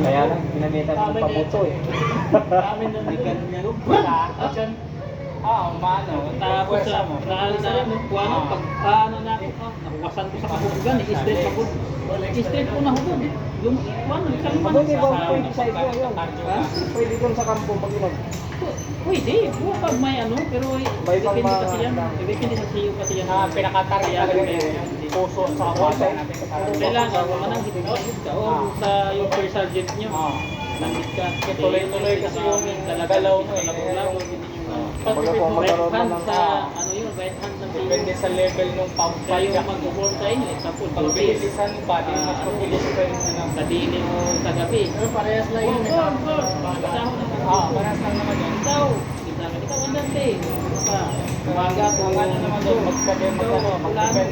Kaya lang, pinamitan ng pabuto eh. Kami na ganyan. Diyan. Umano. Tapos sa nahal na pag ano na nakuwasan ko sa kabugan, i-straight ako. I-straight ko na hubog. Yung ano, isang Pwede ba sa pwede sa iyo yun? Pwede doon sa kampo mag-inom. pwede, pag may ano, pero May depende pang- kasi yan. Depende sa siyo kasi yan. Pinakatarik talaga yung puso sa kawasan natin. Kailangan mananghit ka o sa yung first sergeant nyo. Nanghit ka. Tuloy-tuloy kasi yung talaga galaw mo talaga eh. lang. Kumbaga po, Right magkaroon hand ng- sa ano yun, right hand ng Depende sa level ng pump. kayo mag-work sa inyo. Example, Pagbilisan mo ba, di mas pagbilis pa yung ano. sa dini o sa gabi. Pero parehas lang yun. Parehas lang naman yun. Ikaw, ikaw ang dante. Umaga ko. Ang ano naman doon, magdepende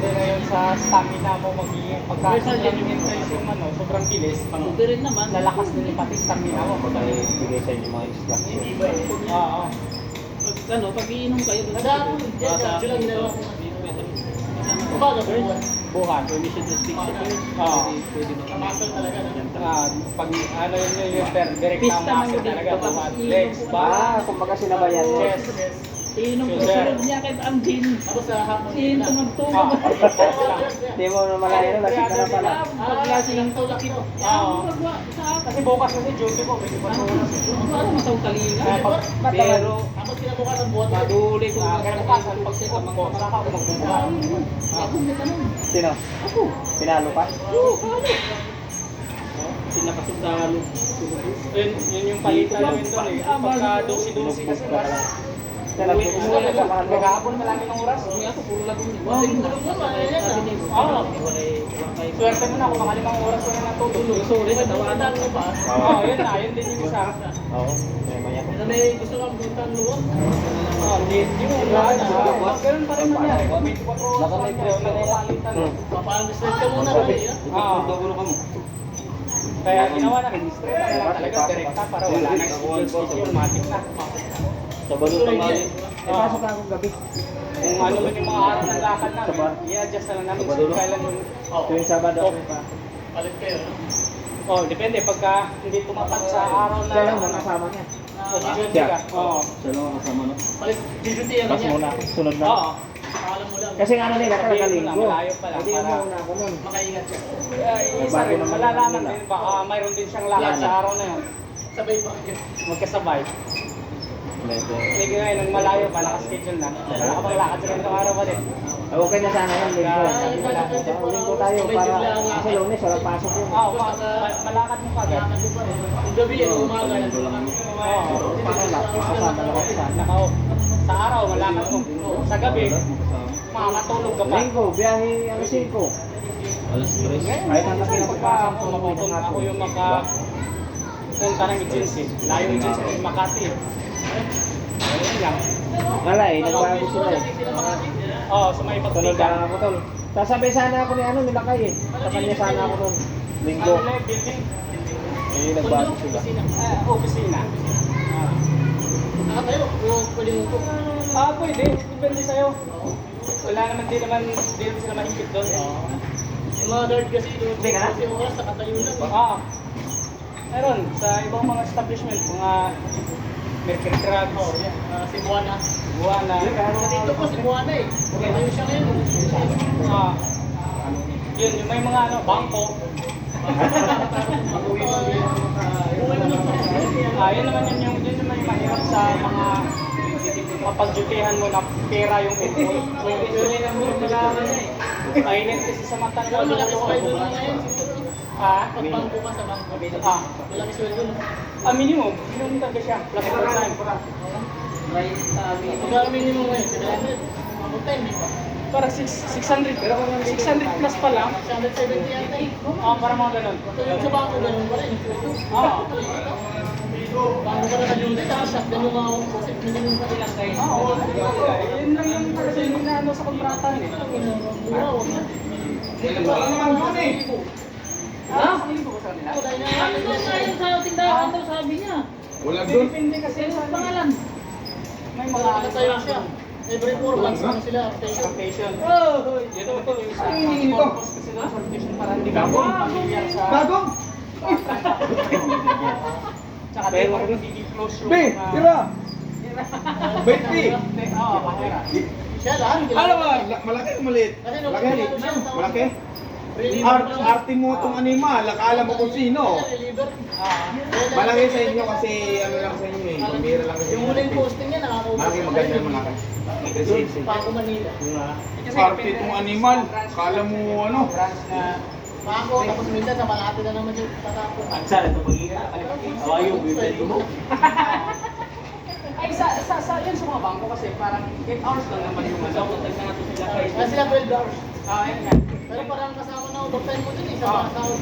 na yun sa stamina mo magiging pagka-increase yung ano, sobrang bilis. Pag-ubi rin naman. Lalakas din yung pati stamina mo. Bigay sa inyo mga instruction. Oo. Ano, pag iinom kayo doon Buhat. permission restriction. Pwede ba? Pag ano yung direct Pista na man muscle yun talaga, dito. buhat, legs, back, Kumbaga sinabayan mo. chest. Iinom ko sunod niya kahit ang gin. Sin, tumagtulog. Hindi mo na malayo na, lasing ka na pala. Paglasing to laki to. Kasi bukas kasi duty ko, may iba oras. Ano masang kalinga? Pero, Maduli ko. kaya bukasan, pag sikot ko, saka ako magbubuhat. Ako may tanong. Sino? Ako. Pinalo ka? Oo, paano? Sinakasundalo. Yun yung palitan namin doon eh. Pagka dosi-dosi kasi mas nag-aabon malaki ng oras. Hindi ako, puro lagong ni Swerte mo na kung mga 5 oras na natutulog. Sorry, natawanan mo ba? Yun na, yun din yung isa. Oo. May maya ko. May gusto kang buntang luwag? Yung lahat na, ganun pa rin nangyari. 24 oras lang yun, nagpapalitan. Papang-straight ka muna ba eh? Dugulo ka mo. Kaya ginawa na rin, straight na lang talaga, direkta para wala nang schedule, matik na. Sa balon ng mali. Pasok na akong gabi. Kung ano man yung mga araw ng lakad namin, i-adjust na lang namin kung kailan yung... Tuwing Sabado may pa. Palit kayo, no? Depende. Pagka hindi tumapat sa araw na... Siya lang ang kasama niya. duty ka. Siya lang ang kasama no? Palit, duty ano Mas niya? muna, sunod na. Oo. Alam mo lang. Kasi nga ano nila talaga Sabihin mo linggo. na, malayo pa lang Hindi para- mo una ako nun. Makaingat siya. Isa rin, malalaman din. Baka mayroon din siyang lakad sa araw na yun. Sabay ba kayo? Magkasabay. Medyo. Hindi ngayon, nang malayo pa, nakaschedule na. Nakapang lakad sila itong araw pa din. Okay na sana yun, linggo. Linggo tayo para kasi Lunes walang pasok yun. Malakad mo kagad. Yung gabi, umaga. Kasama na ako sana. Sa araw, malakad mo. Sa gabi, makakatulog ka pa. Linggo, biyahe ang 5. Kahit ang laki ng pagpasok ko, Kung ako yung punta ng agency. Layo yung agency ng Makati. Ayun lang. Wala eh, nagbago sila eh. So may Sunod pagtigan. na ako tol. Sasabay sana ako ni ano, nila kay eh. Sa kanya sana ako nun. Linggo. Ano na yung building? Eh, nagbago sila. Opisina. Kayo, pwede mo po. Pwede. Depende sa'yo. Wala naman, di naman sila mahigit doon. Yung mga guard kasi doon. Hindi ka na? Kasi oras, nakatayo lang. Meron, sa ibang mga establishment, mga Mercury Drugs, Cebuana. Buwana. Dito po, Cebuana eh. Nakatayo siya ngayon. Yun, yung may mga bangko. Yun naman yun naman yung mahirap sa mga mapagdutihan mo na pera yung ito. Mainit kasi sa mata nila. Malaki sweldo na ngayon. Pag bangko ka sa bangko. Malaki sweldo na. Minimum talaga siya. Plus overtime. Magkano minimum ngayon? 700. Overtime, di ba? Para 600 plus pa lang. 670 yata eh. Para mga ganun. So yung sa bangko, ganun pa rin. Bangko ka na ka-duty, tapos shotgun yung mga kasi minimum pa ilang kayo. Yun lang yung kasi inaano sa kontrata eh. Wow. Ha? Linggo ba sa nila? Ngayon sa tindahan daw sabi niya. Wala doon. Depende kasi sa Pangalan. may mga Nakatayo siya. Every 4 months na sila rotation. rotation. Oh, Yun yung isa. Purpose kasi doon sa rotation para hindi ka familiar sa... Bagong! Saka Pero di mo ako- rin magiging close yung... Be, tira! Wait, be! Oo, mahirap. Siya lahat. Ano ba? Malaki o maliit? Kasi Malaki? nung siya, Malaki? reliever pa siya. Arte mo itong animal, akala mo kung sino. Reliever. Malaki sa inyo kasi ano lang sa inyo eh, pambira lang sa Yung inyo. huling posting niya, nakakaubos. Malaki maganda yung malaki. Doon, Paco, Manila. Arte itong animal, akala mo ano. Branch na... Paco, tapos minsan sa Malate na naman yung tatapos. At saan ito pagkita? Awayo, bibili mo. Ay, sa yun sa mga bangko kasi parang 8 hours lang naman yung ano. Kasi sila 12 hours. Ayun nga. Pero parang kasama na overtime mo dun eh, sa Ah. mga sahod.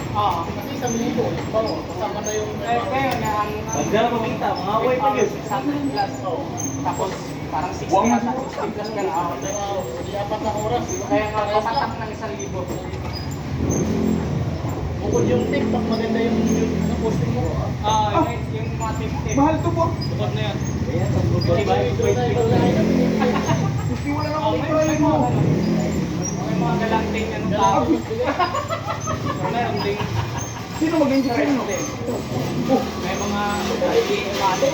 Oo. Kasi 1,000. Bago, kasama na yung... Ngayon nga ang... Pagka na pagkita, mga away pa yun. 100 plus. Tapos parang 60 Buwang at 60 plus ka na. Wow, di 4 na oras. Kaya nga, papatak ng 1,000. Bukod yung TikTok, maganda yung ano, posting mo. Yung mga tip-tip. Mahal to po. Bukod na yun. Ayan, pag Iba yung ito na ikaw na yun. Kasi wala na Oh, akong may try mo. may mga galanting ano tao. Meron ding Sino mag-injection mo? may mga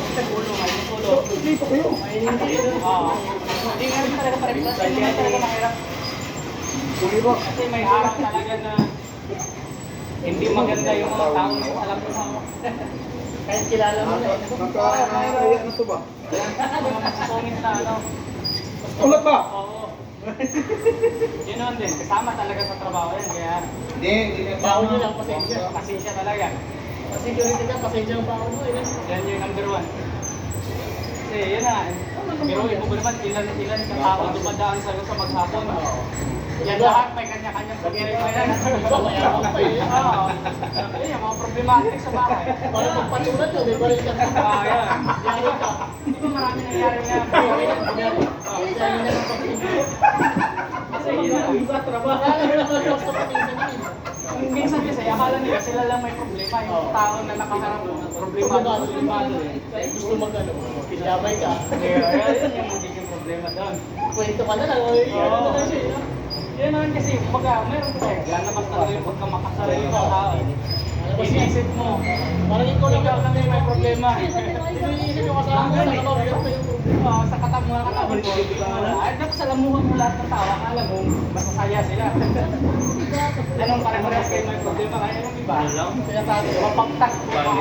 sa ulo, may ulo. Dito kayo. Oo. Hindi nga rin talaga parehas. Hindi nga talaga mahirap. Bumiro. Kasi may araw talaga na hindi maganda yung mga tao na alam mo. Kahit kilala mo na eh. Nakakaya na to ba? Mga masasungit na ano. Ulat ba? Oo. Yun naman din. Kasama talaga sa trabaho yan. Kaya Hindi na. Baon nyo lang, pasensya. pasensya talaga. Security ka, pasensya ang baon mo eh. Yan yung number 1. Kasi yun na. Pero ibo ba naman ilan sa tao dumadaan sa maghapon. Yan lahat may kanya-kanyang problema yan. Iba, mayabang pa eh. Oo. Yun yung mga problematic sa bahay. Para magpatulan yun, di ba rin ka? Yan. Yari ka. Hindi ko marami nangyari na. Dami na ng pag-ibig. Kasi yun na. Iba trabaho. Wala na naman gusto ko minsan yun. Minsan kasi akala nila sila lang may problema. Yung tao na nakaharap mo. Problemado eh. Gusto mag-ano, pinabay ka. Kaya yun yung magiging problema doon. Kwento ka na lang, oy. Ano na lang siya, no? Yun naman kasi, kumbaga, mayroon kasi, lalabas talaga yung pagkamakasarili ng tao. Inisip mo, Parang ikaw lang ikaw lang yung may problema. Iniisip yung kasama mo, sa kababiyak pa yung problema. Sa katamwa ka lang. Ay, dapat salamuhan mo lahat ng tao, akala mo, masasaya sila. Anong pare-parehas kayo may problema, kaya yung iba. Kaya tayo,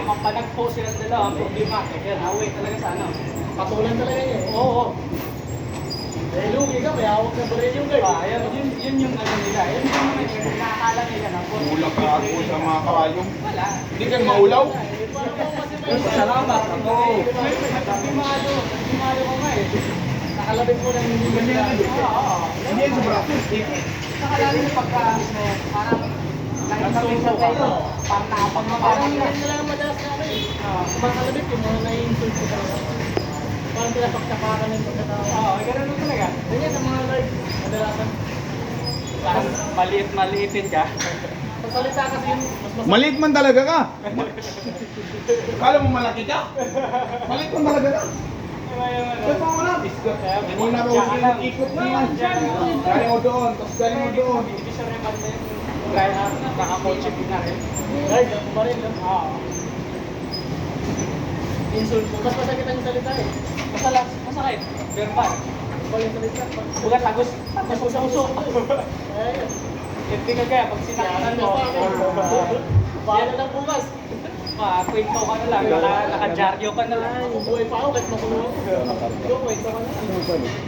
Mapanagpo silang dalawa, ang problema. Kaya away talaga sa ano. patulan talaga niya. Oo. Eh, lugi ka, may hawak na baril yung guard. Yun yung ano nila. Yun yung nakakala nila na po. Ulak ka ako sa mga karayong. Wala. Hindi ka maulaw. Salamat ako. Nagpimado ko nga eh. Nakalabit mo lang yung ganyan. Oo. Hindi yan sa braso. Nakalala yung pagka parang nakikita sa tayo. Parang nakapagmamahal Parang ka. ganyan na lang ang madalas namin eh. Kumakalabit yung mga nai-insult ko talaga. Parang pinapagtapakan ng pagkatao. Oo, ganun mo talaga. Ganyan sa mga live, madalasan. Parang maliit-maliitin ka. Pagsalita kasi yun, mas masakit. Maliit man talaga ka. Akala mo malaki ka? Maliit man talaga ka. Kaya pa wala. Kanina pa ako ikot na yan. Galing mo doon, tapos galing mo doon. Hindi siya rin banda yun. Kaya nakakotse na rin. Guys, ako pa rin. Oo. Insult mo. Mas masakit ang salita eh. Masakit. Verbal. Pag yung salita, Bugat tagos sa uso. ayun. Hindi ka kaya pag sinakanan mo. Paano lang bukas? Kwento ka na lang. Nakadyaryo ka na lang. Mabubuhay pa ako kahit makulong ako. Ikaw, kwento ka na.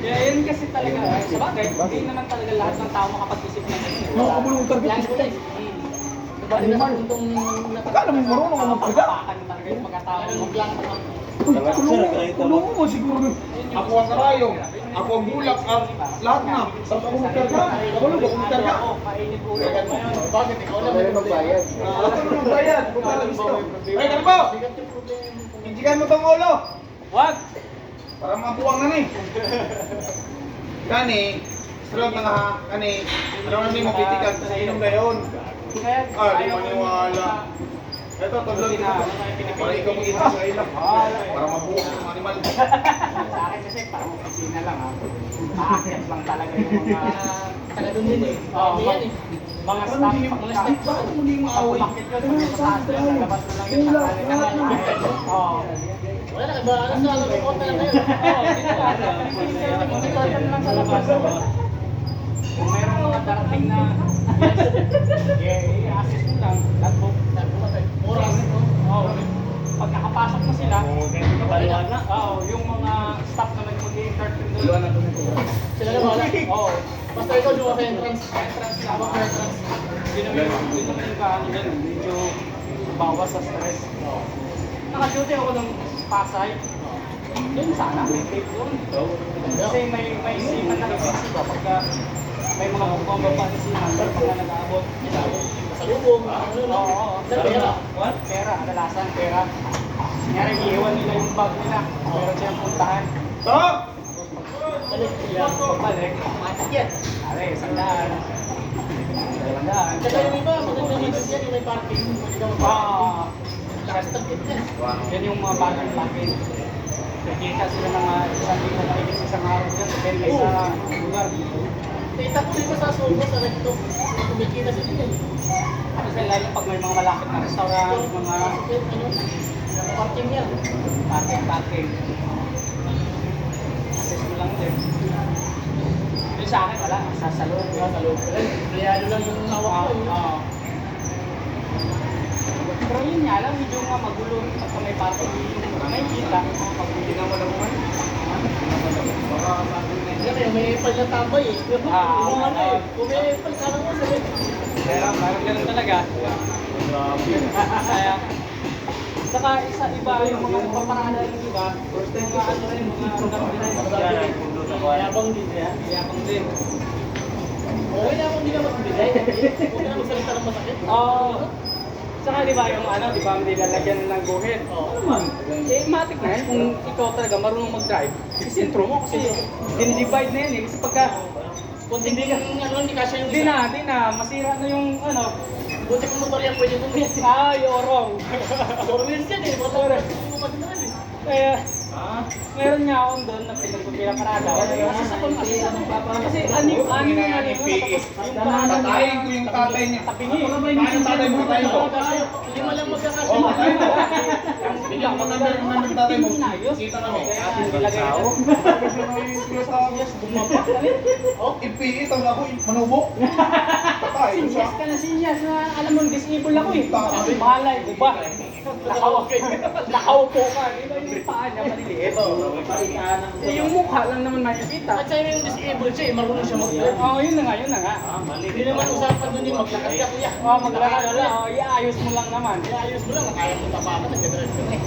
Kaya yun kasi talaga. Sa bagay, hindi naman talaga lahat ng tao makapag-isip na yun. Nakakabulong ang target. Plan ko na eh. Diba din naman itong Akala mo marunong ka magpaga. Papakan talaga yung pagkatao mo. mag-plan ka. Tulungan mo siguro. Ako ang karayong. Ako ang bulak. Lahat na. Tapos ako magkarga. Ako lang ako magkarga. Mainit ulo ka Kaya ngayon. bakit ikaw lang may problema? Ako na magbayad. Kung wala gusto. Ay, Kalbo! Bigat yung problema mo. Injikan mo tong ulo. Wag! Para mabuwang na ni. Kani, strong na nga, kani, ano na ni mo pitikan sa inom na yun. Kaya Di maniwala. Ito, tolong na. Para ikaw mag-isa sa ilang. Para mabuwang yung animal. Sa akin kasi parang opisina lang ha. Aakyat lang talaga yung mga... Taga doon din eh. Oo, May yan eh. mga staff, mga staff ba? Bakit yun? Pag mataas na yun, lalabas na lang yung tangali na ngayon. Oo. Wala na, iba na sa lukot na lang kayo. Oo, dito lang. Dito lang sa labas. Kung mayroong mga darating na i-assist mo lang, logbook. Oras. Oo. Pag nakapasok na sila, Baliwan na. oo, yung mga staff na mag-i-interview doon. Sila na wala. Oo. Basta ikaw yung sa entrance. Entrance lang. Habang entrance. Yun naman yung kaano dyan, medyo bawas sa stress. Naka-duty ako ng Pasay. Doon sana, may tape doon. Kasi may siman na nag-isip ba pagka may mga bumababa na siman, pero pagka nag-aabot, Pasalubong. oo. Sa pera. What? Pera, kadalasan pera. Kaya iiwan nila yung bag nila. Meron siyang puntahan. Stop! Balik sila. Pagbalik, Yan. are, sandaan. Sandaan. Kasi yung iba, magandang dito yan, yung may parking. Pwede ka mag-parking. Lakas ng tip yan. Yan yung mga bagong pakin. Nakikita sila ng isang libo na ibig sa isang araw dyan. Depende sa lugar. Kita ko dito sa Subo, sa Recto. Kumikita sila yan. Kasi lalo pag may mga malapit na restaurant, mga Parking yan. parking. Access mo lang din. Yung sa akin, wala. Sa loob. Sa loob. Empleyado lang yung hawak ko. Oo. Pero yun nga lang, medyo nga magulo. Pagka may parking, may kita. Pag hindi na wala mo Kasi may ipal na tambay eh. Yung ano eh. Kung may ipal, sana mo sabi. Pero parang ganun talaga. Kaya, saka iba yung mga paparada yung iba. First time mga ano rin, mga Yabang din yan. Yabang din. Okay na kung hindi ka magbigay. Huwag ka na magsalita ng masakit. Oo. Saka di ba yung ano, di ba hindi lalagyan ng guhit? Oo. Ano man? Eh, matik na yan. Kung ikaw talaga marunong mag-drive, isintro mo kasi dinidivide na yan eh. Kasi pagka, Kung hindi ka, hindi kasya yung di na, masira na yung ano, Buti kung motor yan, pwede bumili. ay, orong. 4 wheels yan eh. Motor. Mag-drive eh. Kaya, meron nga akong doon na pinagpapila parada. Kasi ani na nga rin. Tapos yung bahan Tatayin ko yung tatay niya. tapingi. Yung tatay mo, tatay ko. Lima lang magkakasya. Oo, tatay mo. Bigyan ko number ng tatay mo. Inayos. Kita kami. Nilagay ko. Ipiit ang ako, manubo. Tatay ko siya. Sinyas ka na sinyas na alam mo, disable ako eh. Malay ko ba? Nakaupo ka. Di ba yung paa niya maliliit? Eh, yung mukha lang naman makikita. At sa'yo yung disabled siya eh, marunong siya mag-drive. Oo, yun na nga, yun na nga. Hindi naman usapan doon yung maglakad ka kuya. Oo, maglakad ka lang. Oo, iayos mo lang naman. Ayos mo lang, kaya mo tapakan, nag-drive ka na eh.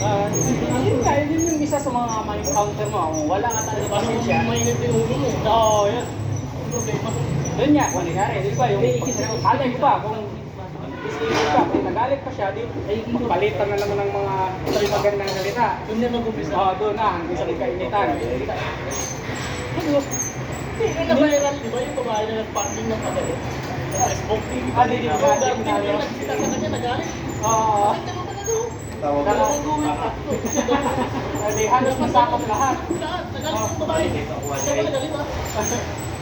Yun nga, yun yung isa sa mga ma-encounter mo. Wala ka talaga Kasi pasensya. mainit yung ulo mo. Oo, yun. Ang problema. Doon nga, kung nangyari, di ba, yung alay ko ba, kung disable ka, kung nagalit pa siya, di, ay magpalitan na naman ng mga magandang salita. Doon na mag-umpisa. Oo, doon na, hindi sa magkainitan. Yung na-viral, di ba yung babae na nag-parking ng padalo? Sa Facebook. Hindi Yung ba, garden yung nagkita sa kanya, nagalit. Oo. Ay, tama ka na doon. Tawag Kaya ka. mag-uwi ka. Hindi, halos masakot lahat. Lahat, nagalit yung babae. Siya ba nagalit ah?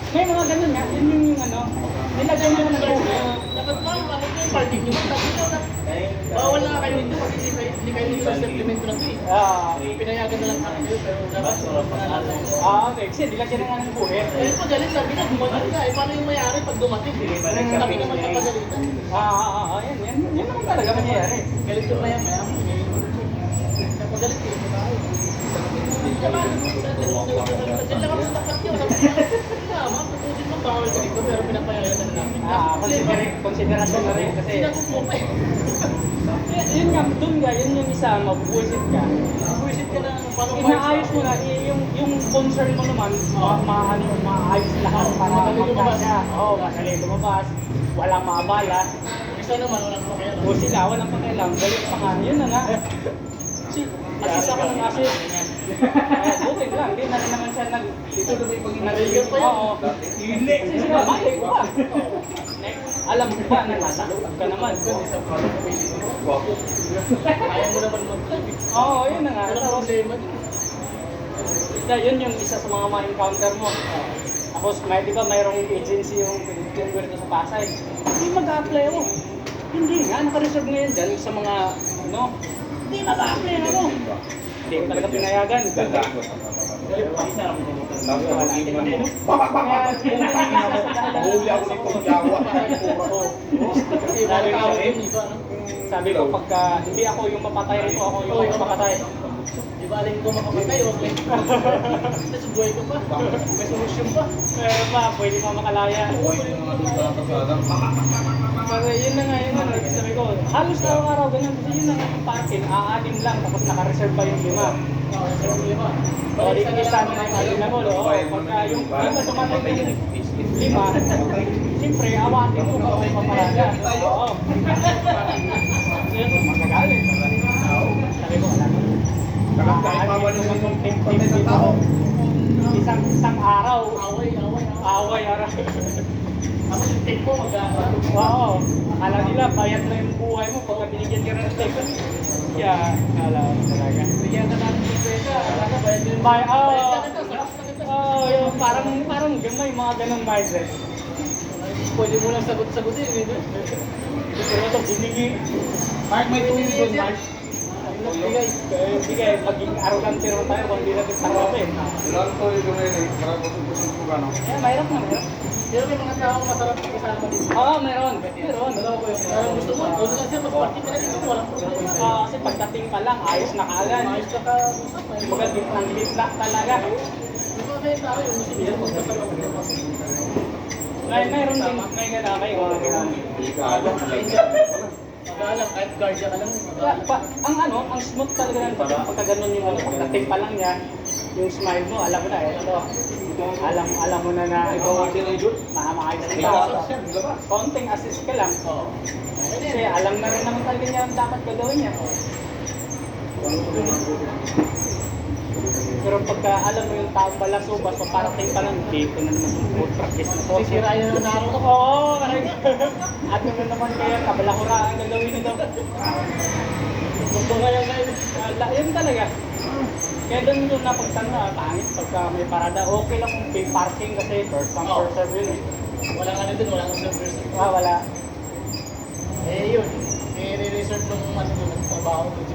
May mga ganun nga, yun yung ano, nilagay mo na Google. Dapat pa, ano yung parking nyo? Tapos daw na, bawal na kayo dito kasi hindi kayo dito sa supplement ko na ito eh. Pinayagan na lang kami kayo, pero dapat sulat na lang. Okay, kasi nilagyan na nga ng buhit. Eh, pagalit, sabi na, dumating ka. Eh, paano yung mayari pag dumating? Kami naman kapagalitan. Yan naman talaga mangyayari. Galit yung maya-maya. Napagalit yung babae. Diyan lang kami sa tapat yun. Sabi niya, tama, patutin mo, bawal ka dito, pero pinapayagan na namin. Konsiderasyon na rin kasi Sinagot mo pa eh. yun nga, doon nga, yun yung isa, mabubuisit ka. Buisit ka na, paano Inaayos mo na, yung concern mo naman, maayos lahat para magkasya. Oo, madali lumabas, walang maabala. Isa naman, walang pakialam. O sila, walang pakialam, galit pa nga, yun na nga. Assist ako ng assist. Buti lang, di na rin naman siya Ito na may Nag-trigger pa yun. Oo. Kasi sila, malay ko ba? Alam mo ba na nasa loob ka naman? Ayaw mo naman mag-drive. Oo, yun na nga. Walang problema din. Yun yung isa sa mga ma-encounter mo. Tapos may, di ba mayroong agency yung pinag-tour sa Pasay. Hindi mag-a-apply ako. Hindi nga, naka-reserve ngayon dyan sa mga, ano, hindi mag-a-apply ako. Hindi ko talaga pinayagan. Tapos pag-ibig mo, babak! Huli ako ng pagjawa. Sabi ko, pagka hindi ako yung mapatay rito, ako yung mapatay. Di ba alin ko makapatay, okay? Tapos buhay ko pa. May solusyon pa. Pero pa, pwede pa makalaya. Kasi yun na nga, sabi ko, halos araw-araw ganun. Kasi yun na nga yung parking, aalim lang, tapos naka-reserve pa yung 5. O, di isa na yung alim na mo, pagka yung tumatay na yung 5, siyempre, awatin ko pa may paparaga. Oo. Yun, magagalit. Sabi ko, alam mo, Kahit mawala yung pamilya ng tao. isang araw, Away. away araw. Tapos yung take mo, Oo, akala nila bayad na yung buhay mo pagka binigyan ka ng take. Kaya, akala ko talaga. bigyan ka natin ng pwesa. Alam ka, bayad din. Bayad Bayad ka kita, sakit. yung parang may mga ganong mindset. Pwede mo lang sagot-sagutin. Pero ito, binigi. Mark, may tuloy doon, Mark. Bigay, maging arrogant pero tayo kung hindi natin tanggapin. Ilan to yung doon para kusog-kusog ko gano'n. Eh, mahirap na. Pero may mga taong masarap kasama dito. Oo, meron. Parang gusto mo, kung saan siya, mag-party ka na dito, walang problema. Kasi pagdating pa lang, ayos na kaagad. Ayos ka ka-usap. Magandang ang litla talaga. Di ba may tao yung gusto niya, magkasama ko. Mayroon din, may gana, may mga gana. Mag-aalam, kahit guardia ka lang. Ang smooth talaga ng pagka ganun yung pagdating pa lang niya, yung smile mo, alam mo na eh. Alam mo na na ikaw ang makakita. Konting assist ka lang. Kasi alam na rin naman talaga niya ang dapat gagawin niya. Pero pagka alam mo yung taong pala subas, paparating pa lang, dito na naman yung food practice na to. Sisirain na naman ako. Oo, correct. At ano naman kaya, kabalakura ang gagawin nito. Gusto nga yan ngayon. Yun talaga. Kaya doon yung napagtanda, pangit pagka may parada. Okay lang kung pay parking kasi first come first serve yun eh. Walang ano dun, walang servers. Wala. Eh yun, may re-reserve nung ano dun, nagtrabaho dun.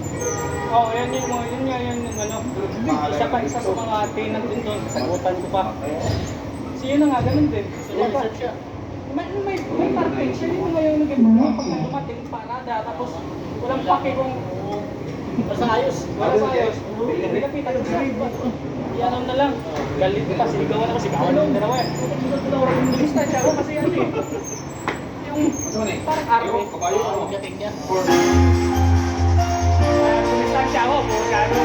Oo, yun yung ano. Isa sa mga tenant din doon, sagutan ko pa. Kasi yun na nga, ganun din. So re-reserve siya. May parking siya, yun nga yung naging pagka dumating parada, tapos walang pake kung Basta ayos. ayos. Nilapitan ko siya. Yan na lang. Galit pa, sigawan ako, sigawan ako dalawa eh. Distansya ako kasi ano eh. Yung parang araw. Yung dating niya. Distansya ako, puro gano'n.